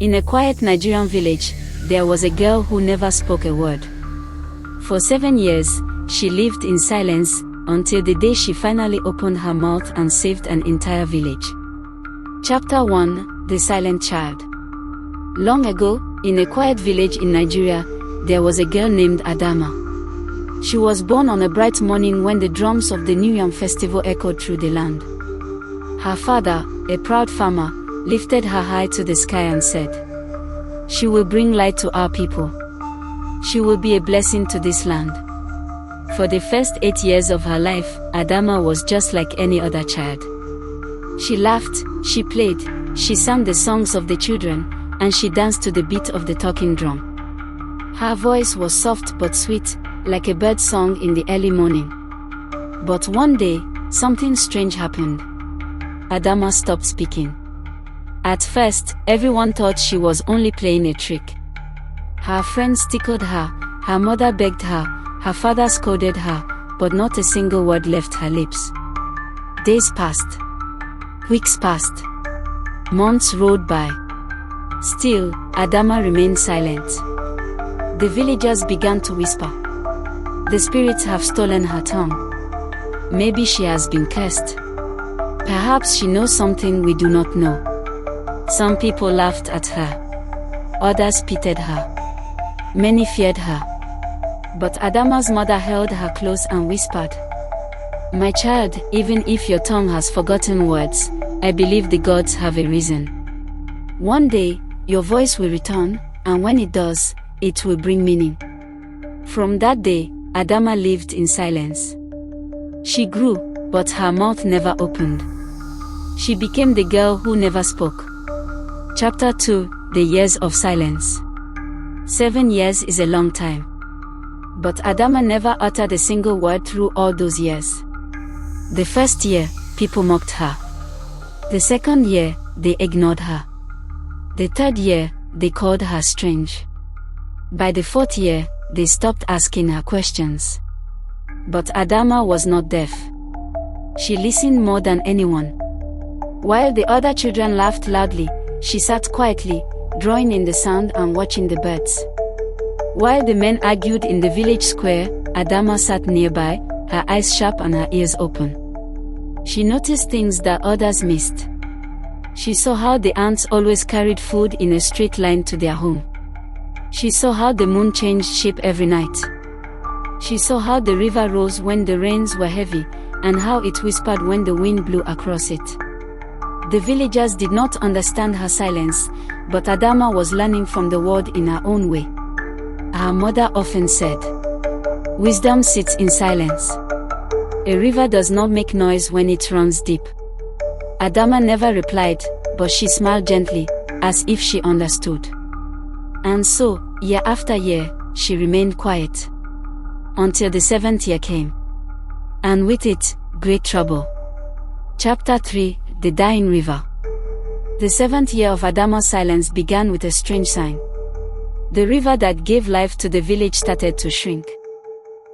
In a quiet Nigerian village, there was a girl who never spoke a word. For 7 years, she lived in silence, until the day she finally opened her mouth and saved an entire village. Chapter 1: The Silent Child. Long ago, in a quiet village in Nigeria, there was a girl named Adama. She was born on a bright morning when the drums of the New Yam festival echoed through the land. Her father, a proud farmer, lifted her high to the sky and said, "She will bring light to our people. She will be a blessing to this land." For the first 8 years of her life, Adama was just like any other child. She laughed, she played, she sang the songs of the children, and she danced to the beat of the talking drum. Her voice was soft but sweet, like a bird song in the early morning. But one day, something strange happened. Adama stopped speaking. At first, everyone thought she was only playing a trick. Her friends tickled her, her mother begged her, her father scolded her, but not a single word left her lips. Days passed. Weeks passed. Months rolled by. Still, Adama remained silent. The villagers began to whisper. The spirits have stolen her tongue. Maybe she has been cursed. Perhaps she knows something we do not know. Some people laughed at her. Others pitied her. Many feared her. But Adama's mother held her close and whispered, "My child, even if your tongue has forgotten words, I believe the gods have a reason. One day, your voice will return, and when it does, it will bring meaning." From that day, Adama lived in silence. She grew, but her mouth never opened. She became the girl who never spoke. Chapter 2: The Years of Silence. 7 years is a long time. But Adama never uttered a single word through all those years. The first year, people mocked her. The second year, they ignored her. The third year, they called her strange. By the fourth year, they stopped asking her questions. But Adama was not deaf. She listened more than anyone. While the other children laughed loudly, she sat quietly, drawing in the sand and watching the birds. While the men argued in the village square, Adama sat nearby, her eyes sharp and her ears open. She noticed things that others missed. She saw how the ants always carried food in a straight line to their home. She saw how the moon changed shape every night. She saw how the river rose when the rains were heavy, and how it whispered when the wind blew across it. The villagers did not understand her silence, but Adama was learning from the world in her own way. Her mother often said, "Wisdom sits in silence. A river does not make noise when it runs deep." Adama never replied, but she smiled gently, as if she understood. And so, year after year, she remained quiet. Until the 7th year came. And with it, great trouble. Chapter 3: The Dying River. The 7th year of Adama's silence began with a strange sign. The river that gave life to the village started to shrink.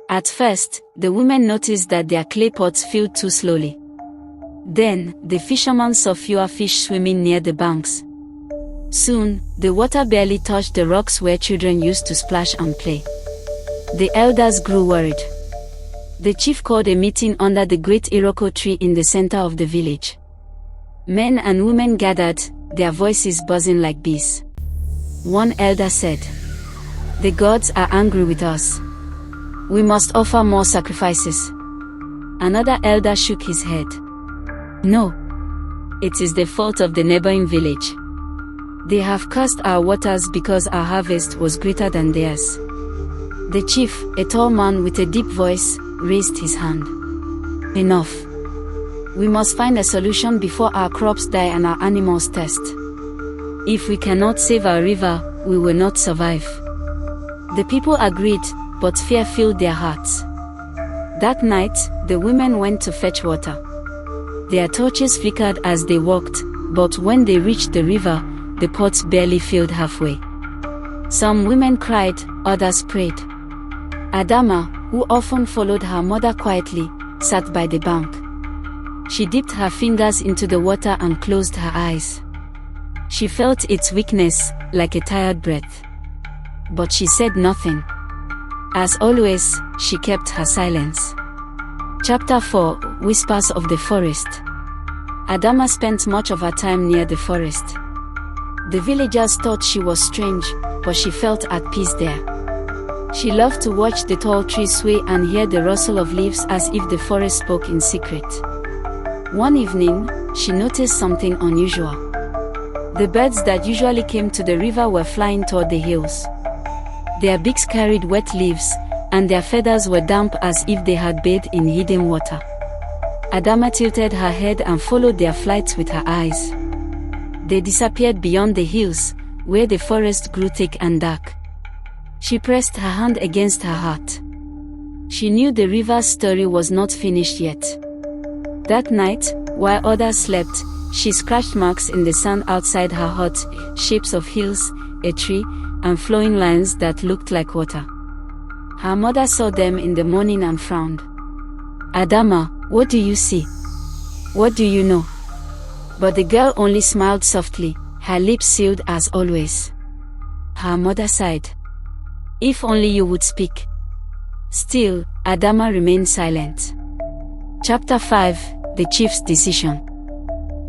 At first, the women noticed that their clay pots filled too slowly. Then, the fishermen saw fewer fish swimming near the banks. Soon, the water barely touched the rocks where children used to splash and play. The elders grew worried. The chief called a meeting under the great Iroko tree in the center of the village. Men and women gathered, their voices buzzing like bees. One elder said, "The gods are angry with us. We must offer more sacrifices." Another elder shook his head. "No. It is the fault of the neighboring village. They have cursed our waters because our harvest was greater than theirs." The chief, a tall man with a deep voice, raised his hand. "Enough. We must find a solution before our crops die and our animals thirst. If we cannot save our river, we will not survive." The people agreed, but fear filled their hearts. That night, the women went to fetch water. Their torches flickered as they walked, but when they reached the river, the pots barely filled halfway. Some women cried, others prayed. Adama, who often followed her mother quietly, sat by the bank. She dipped her fingers into the water and closed her eyes. She felt its weakness, like a tired breath. But she said nothing. As always, she kept her silence. Chapter 4: Whispers of the Forest. Adama spent much of her time near the forest. The villagers thought she was strange, but she felt at peace there. She loved to watch the tall trees sway and hear the rustle of leaves as if the forest spoke in secret. One evening, she noticed something unusual. The birds that usually came to the river were flying toward the hills. Their beaks carried wet leaves, and their feathers were damp as if they had bathed in hidden water. Adama tilted her head and followed their flights with her eyes. They disappeared beyond the hills, where the forest grew thick and dark. She pressed her hand against her heart. She knew the river's story was not finished yet. That night, while others slept, she scratched marks in the sand outside her hut, shapes of hills, a tree, and flowing lines that looked like water. Her mother saw them in the morning and frowned. "Adama, what do you see? What do you know?" But the girl only smiled softly, her lips sealed as always. Her mother sighed. "If only you would speak." Still, Adama remained silent. Chapter 5: The Chief's Decision.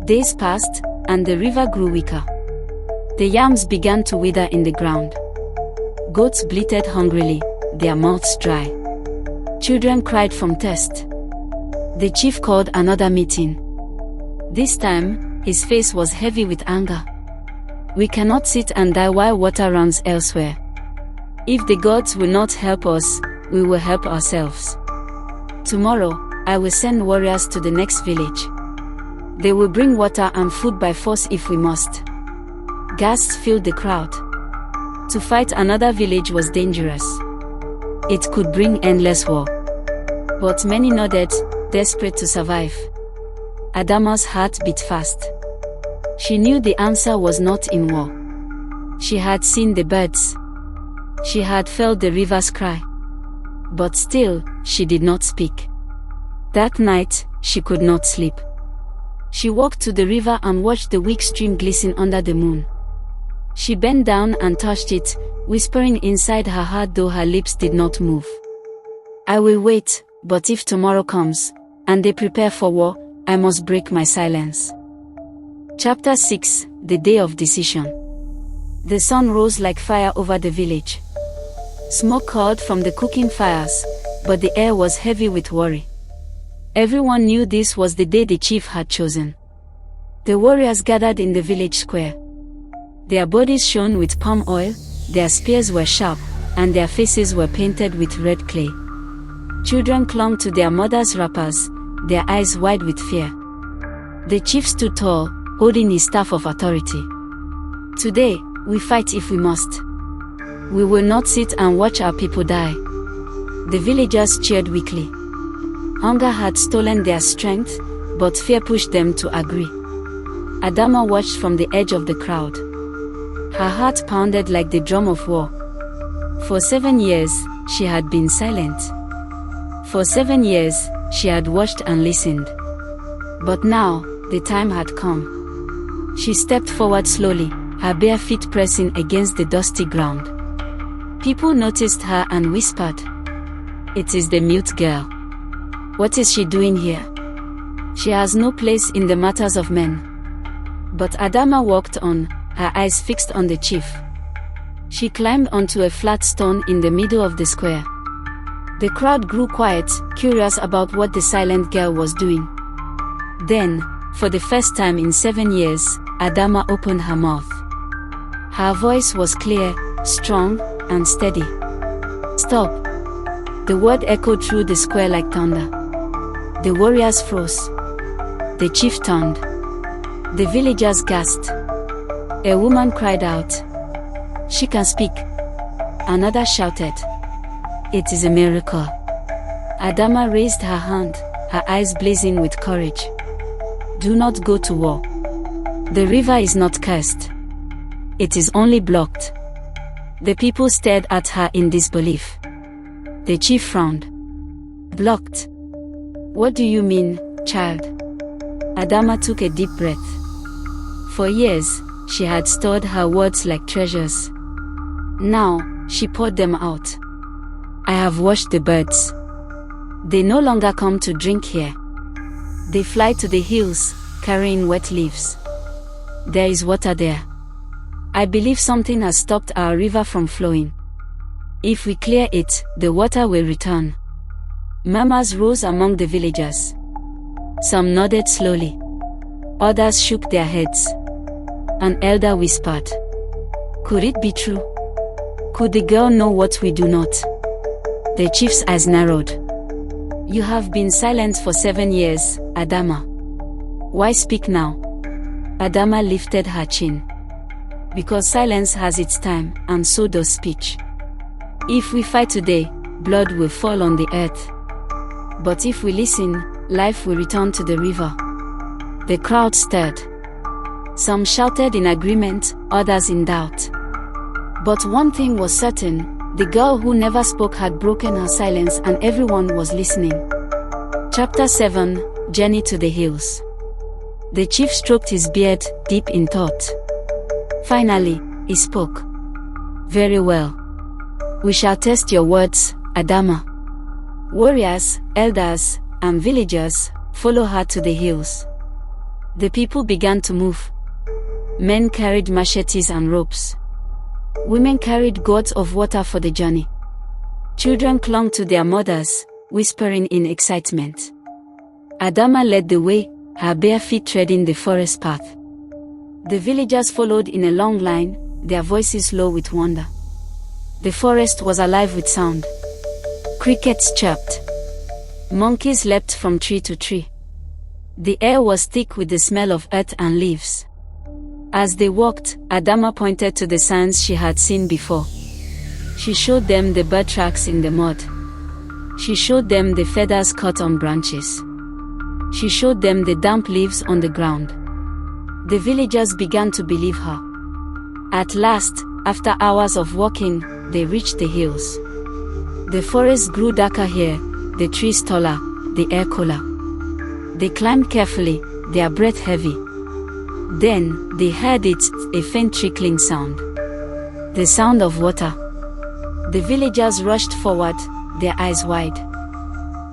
Days passed, and the river grew weaker. The yams began to wither in the ground. Goats bleated hungrily, their mouths dry. Children cried from thirst. The chief called another meeting. This time, his face was heavy with anger. "We cannot sit and die while water runs elsewhere. If the gods will not help us, we will help ourselves. Tomorrow, I will send warriors to the next village. They will bring water and food by force if we must." Gasps filled the crowd. To fight another village was dangerous. It could bring endless war. But many nodded, desperate to survive. Adama's heart beat fast. She knew the answer was not in war. She had seen the birds. She had felt the rivers cry. But still, she did not speak. That night, she could not sleep. She walked to the river and watched the weak stream glisten under the moon. She bent down and touched it, whispering inside her heart though her lips did not move. "I will wait, but if tomorrow comes, and they prepare for war, I must break my silence." Chapter 6: The Day of Decision. The sun rose like fire over the village. Smoke curled from the cooking fires, but the air was heavy with worry. Everyone knew this was the day the chief had chosen. The warriors gathered in the village square. Their bodies shone with palm oil, their spears were sharp, and their faces were painted with red clay. Children clung to their mothers' wrappers, their eyes wide with fear. The chief stood tall, holding his staff of authority. "Today, we fight if we must. We will not sit and watch our people die." The villagers cheered weakly. Hunger had stolen their strength, but fear pushed them to agree. Adama watched from the edge of the crowd. Her heart pounded like the drum of war. For 7 years, she had been silent. For 7 years, she had watched and listened. But now, the time had come. She stepped forward slowly, her bare feet pressing against the dusty ground. People noticed her and whispered, "It is the mute girl. What is she doing here? She has no place in the matters of men." But Adama walked on, her eyes fixed on the chief. She climbed onto a flat stone in the middle of the square. The crowd grew quiet, curious about what the silent girl was doing. Then, for the first time in 7 years, Adama opened her mouth. Her voice was clear, strong, and steady. "Stop." The word echoed through the square like thunder. The warriors froze. The chief turned. The villagers gasped. A woman cried out, "She can speak." Another shouted, "It is a miracle." Adama raised her hand, her eyes blazing with courage. "Do not go to war. The river is not cursed. It is only blocked." The people stared at her in disbelief. The chief frowned. "Blocked? What do you mean, child?" Adama took a deep breath. For years, she had stored her words like treasures. Now, she poured them out. I have washed the birds. They no longer come to drink here. They fly to the hills, carrying wet leaves. There is water there. I believe something has stopped our river from flowing. If we clear it, the water will return. Murmurs rose among the villagers. Some nodded slowly. Others shook their heads. An elder whispered, "Could it be true? Could the girl know what we do not?" The chief's eyes narrowed. "You have been silent for 7 years, Adama. Why speak now?" Adama lifted her chin. "Because silence has its time, and so does speech. If we fight today, blood will fall on the earth. But if we listen, life will return to the river." The crowd stirred. Some shouted in agreement, others in doubt. But one thing was certain, the girl who never spoke had broken her silence and everyone was listening. Chapter 7, Journey to the Hills. The chief stroked his beard, deep in thought. Finally, he spoke. "Very well. We shall test your words, Adama." Warriors, elders, and villagers follow her to the hills. The people began to move. Men carried machetes and ropes. Women carried gourds of water for the journey. Children clung to their mothers, whispering in excitement. Adama led the way, her bare feet treading the forest path. The villagers followed in a long line, their voices low with wonder. The forest was alive with sound. Crickets chirped. Monkeys leapt from tree to tree. The air was thick with the smell of earth and leaves. As they walked, Adama pointed to the signs she had seen before. She showed them the bird tracks in the mud. She showed them the feathers cut on branches. She showed them the damp leaves on the ground. The villagers began to believe her. At last, after hours of walking, they reached the hills. The forest grew darker here, the trees taller, the air cooler. They climbed carefully, their breath heavy. Then, they heard a faint trickling sound. The sound of water. The villagers rushed forward, their eyes wide.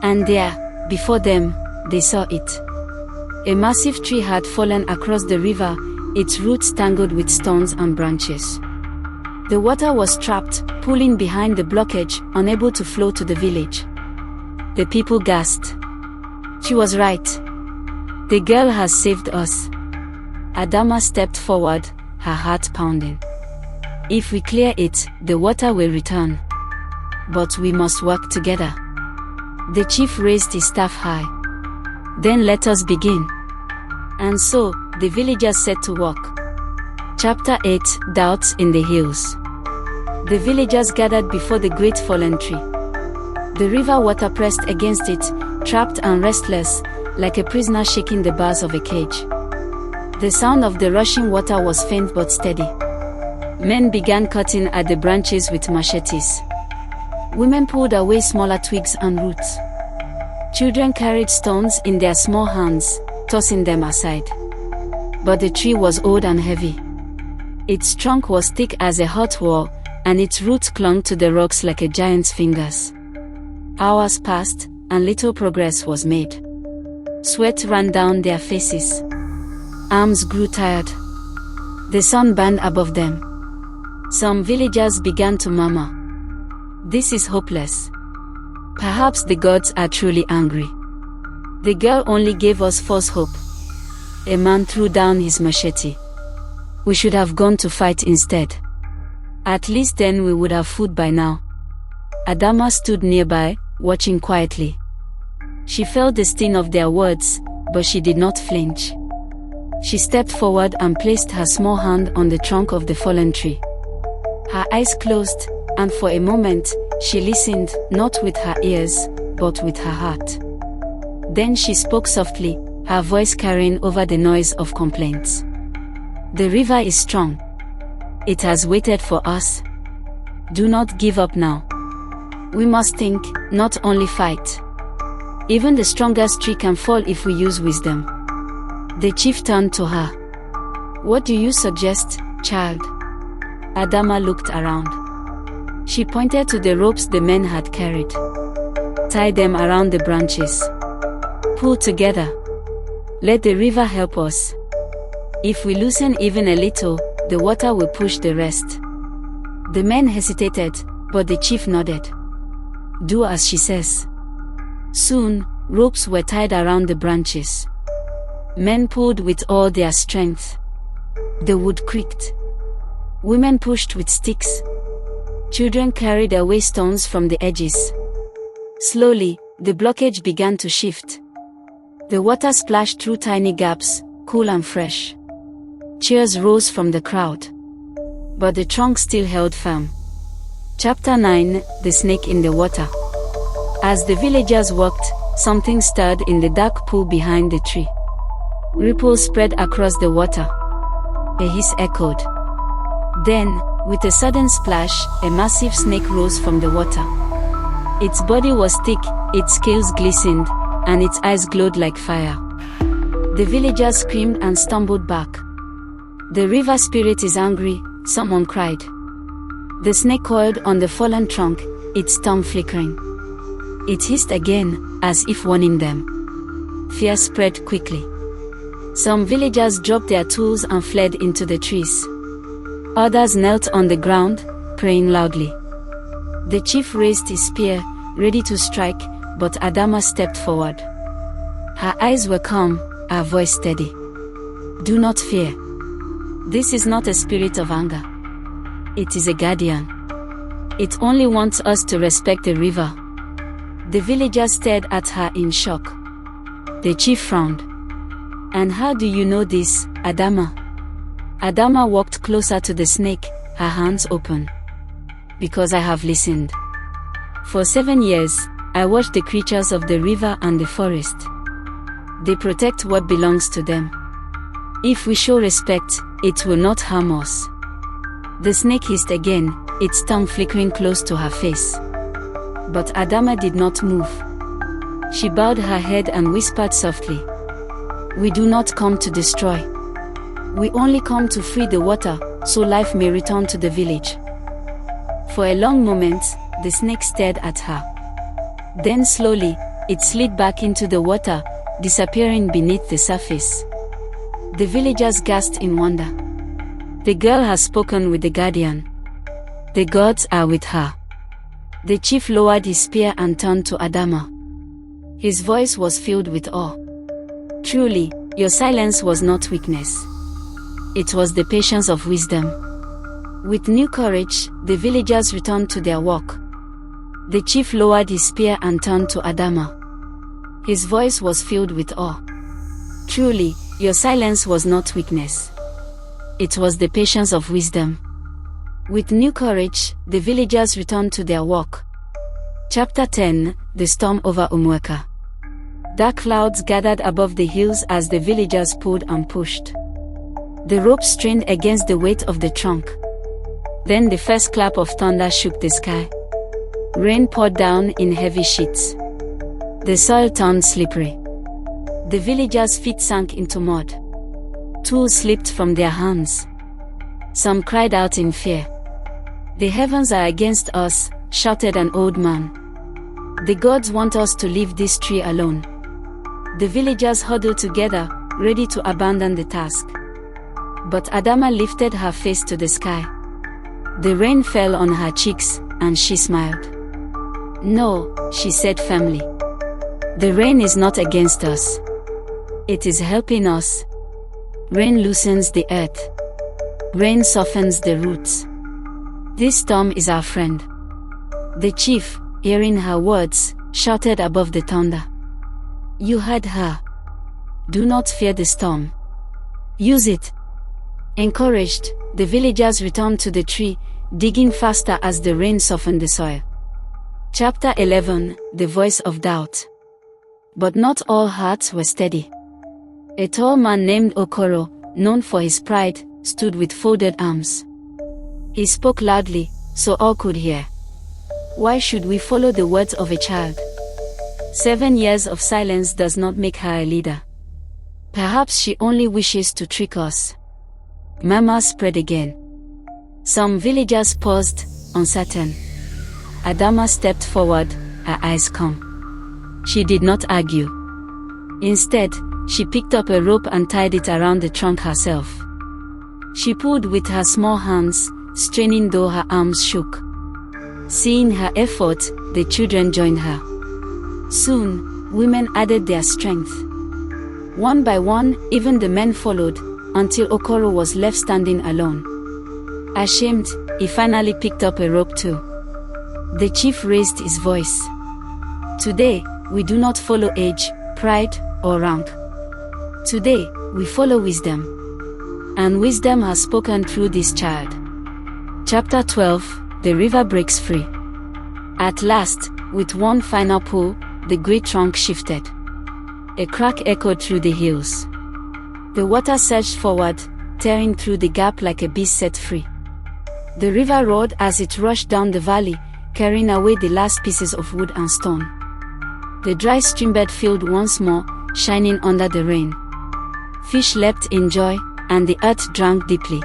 And there, before them, they saw it. A massive tree had fallen across the river, its roots tangled with stones and branches. The water was trapped, pulling behind the blockage, unable to flow to the village. The people gasped. She was right. The girl has saved us. Adama stepped forward, her heart pounding. If we clear it, the water will return. But we must work together. The chief raised his staff high. Then let us begin. And so, the villagers set to work. Chapter 8, Doubts in the Hills. The villagers gathered before the great fallen tree. The river water pressed against it, trapped and restless, like a prisoner shaking the bars of a cage. The sound of the rushing water was faint but steady. Men began cutting at the branches with machetes. Women pulled away smaller twigs and roots. Children carried stones in their small hands, tossing them aside. But the tree was old and heavy. Its trunk was thick as a hot wall, and its roots clung to the rocks like a giant's fingers. Hours passed, and little progress was made. Sweat ran down their faces. Arms grew tired. The sun burned above them. Some villagers began to murmur. This is hopeless. Perhaps the gods are truly angry. The girl only gave us false hope. A man threw down his machete. We should have gone to fight instead. At least then we would have food by now. Adama stood nearby, watching quietly. She felt the sting of their words, but she did not flinch. She stepped forward and placed her small hand on the trunk of the fallen tree. Her eyes closed, and for a moment, she listened, not with her ears, but with her heart. Then she spoke softly, her voice carrying over the noise of complaints. The river is strong. It has waited for us. Do not give up now. We must think, not only fight. Even the strongest tree can fall if we use wisdom. The chief turned to her. What do you suggest, child? Adama looked around. She pointed to the ropes the men had carried. Tie them around the branches. Pull together. Let the river help us. If we loosen even a little, the water will push the rest. The men hesitated, but the chief nodded. Do as she says. Soon, ropes were tied around the branches. Men pulled with all their strength. The wood creaked. Women pushed with sticks. Children carried away stones from the edges. Slowly, the blockage began to shift. The water splashed through tiny gaps, cool and fresh. Cheers rose from the crowd. But the trunk still held firm. Chapter 9: The Snake in the Water. As the villagers walked, something stirred in the dark pool behind the tree. Ripples spread across the water. A hiss echoed. Then, with a sudden splash, a massive snake rose from the water. Its body was thick, its scales glistened, and its eyes glowed like fire. The villagers screamed and stumbled back. The river spirit is angry, someone cried. The snake coiled on the fallen trunk, its tongue flickering. It hissed again, as if warning them. Fear spread quickly. Some villagers dropped their tools and fled into the trees. Others knelt on the ground, praying loudly. The chief raised his spear, ready to strike, but Adama stepped forward. Her eyes were calm, her voice steady. Do not fear. This is not a spirit of anger. It is a guardian. It only wants us to respect the river. The villagers stared at her in shock. The chief frowned. And how do you know this, Adama? Adama walked closer to the snake, her hands open. Because I have listened. For 7 years, I watched the creatures of the river and the forest. They protect what belongs to them. If we show respect, it will not harm us. The snake hissed again, its tongue flickering close to her face. But Adama did not move. She bowed her head and whispered softly. We do not come to destroy. We only come to free the water, so life may return to the village. For a long moment, the snake stared at her. Then slowly, it slid back into the water, disappearing beneath the surface. The villagers gasped in wonder. The girl has spoken with the guardian. The gods are with her. The chief lowered his spear and turned to Adama. His voice was filled with awe. Truly, your silence was not weakness. It was the patience of wisdom. With new courage, the villagers returned to their work. The chief lowered his spear and turned to Adama. His voice was filled with awe. Truly, your silence was not weakness. It was the patience of wisdom. With new courage, the villagers returned to their work. Chapter 10: The Storm over Umweka. Dark clouds gathered above the hills as the villagers pulled and pushed. The rope strained against the weight of the trunk. Then the first clap of thunder shook the sky. Rain poured down in heavy sheets. The soil turned slippery. The villagers' feet sank into mud. Tools slipped from their hands. Some cried out in fear. The heavens are against us, shouted an old man. The gods want us to leave this tree alone. The villagers huddled together, ready to abandon the task. But Adama lifted her face to the sky. The rain fell on her cheeks, and she smiled. No, she said firmly. The rain is not against us. It is helping us. Rain loosens the earth. Rain softens the roots. This storm is our friend. The chief, hearing her words, shouted above the thunder. You heard her. Do not fear the storm. Use it. Encouraged, the villagers returned to the tree, digging faster as the rain softened the soil. Chapter 11: The Voice of Doubt. But not all hearts were steady. A tall man named Okoro, known for his pride, stood with folded arms. He spoke loudly, so all could hear. Why should we follow the words of a child? 7 years of silence does not make her a leader. Perhaps she only wishes to trick us. Murmurs spread again. Some villagers paused, uncertain. Adama stepped forward, her eyes calm. She did not argue. Instead, she picked up a rope and tied it around the trunk herself. She pulled with her small hands, straining though her arms shook. Seeing her effort, the children joined her. Soon, women added their strength. One by one, even the men followed, until Okoro was left standing alone. Ashamed, he finally picked up a rope too. The chief raised his voice. Today, we do not follow age, pride, or rank. Today, we follow wisdom. And wisdom has spoken through this child. Chapter 12, The River Breaks Free. At last, with one final pull, the great trunk shifted. A crack echoed through the hills. The water surged forward, tearing through the gap like a beast set free. The river roared as it rushed down the valley, carrying away the last pieces of wood and stone. The dry streambed filled once more, shining under the rain. Fish leapt in joy, and the earth drank deeply.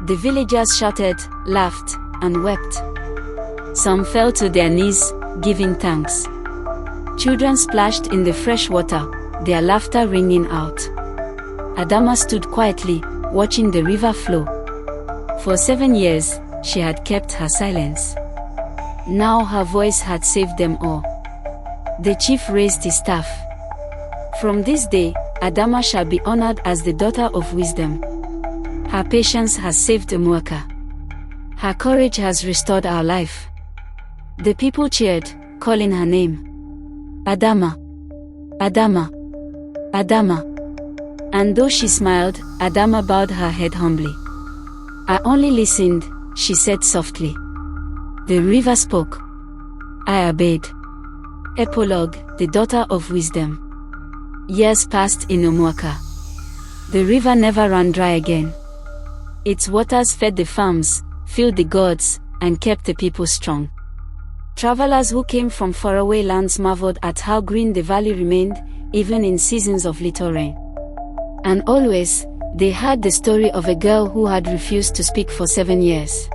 The villagers shouted, laughed, and wept. Some fell to their knees, giving thanks. Children splashed in the fresh water, their laughter ringing out. Adama stood quietly, watching the river flow. For 7 years, she had kept her silence. Now her voice had saved them all. The chief raised his staff. From this day, Adama shall be honored as the daughter of wisdom. Her patience has saved Umuaka. Her courage has restored our life. The people cheered, calling her name. Adama. Adama. Adama. And though she smiled, Adama bowed her head humbly. I only listened, she said softly. The river spoke. I obeyed. Epilogue, the daughter of wisdom. Years passed in Umuaka. The river never ran dry again. Its waters fed the farms, filled the gourds, and kept the people strong. Travelers who came from faraway lands marveled at how green the valley remained, even in seasons of little rain. And always, they heard the story of a girl who had refused to speak for 7 years.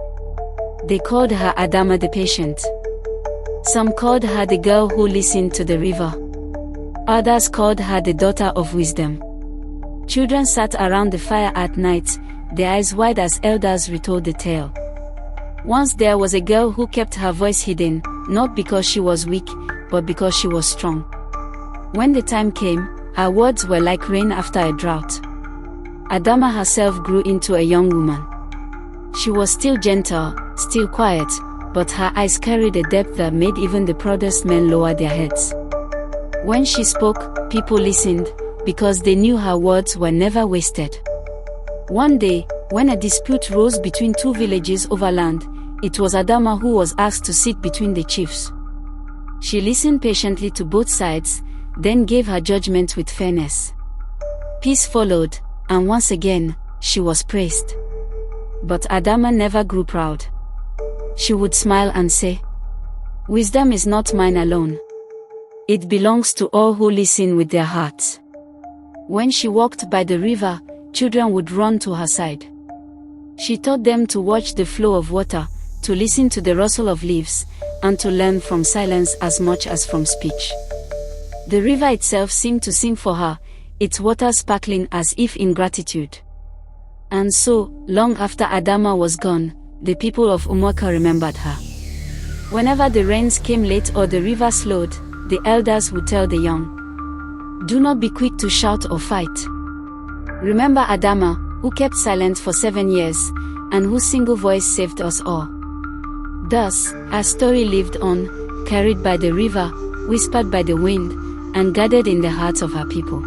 They called her Adama the patient. Some called her the girl who listened to the river. Others called her the daughter of wisdom. Children sat around the fire at night, their eyes wide as elders retold the tale. Once there was a girl who kept her voice hidden, not because she was weak, but because she was strong. When the time came, her words were like rain after a drought. Adama herself grew into a young woman. She was still gentle, still quiet, but her eyes carried a depth that made even the proudest men lower their heads. When she spoke, people listened, because they knew her words were never wasted. One day, when a dispute rose between two villages over land, it was Adama who was asked to sit between the chiefs. She listened patiently to both sides, then gave her judgment with fairness. Peace followed, and once again, she was praised. But Adama never grew proud. She would smile and say, "Wisdom is not mine alone. It belongs to all who listen with their hearts." When she walked by the river, children would run to her side. She taught them to watch the flow of water, to listen to the rustle of leaves, and to learn from silence as much as from speech. The river itself seemed to sing for her, its water sparkling as if in gratitude. And so, long after Adama was gone, the people of Umuaka remembered her. Whenever the rains came late or the river slowed, the elders would tell the young, "Do not be quick to shout or fight. Remember Adama, who kept silent for 7 years, and whose single voice saved us all." Thus, our story lived on, carried by the river, whispered by the wind, and gathered in the hearts of her people.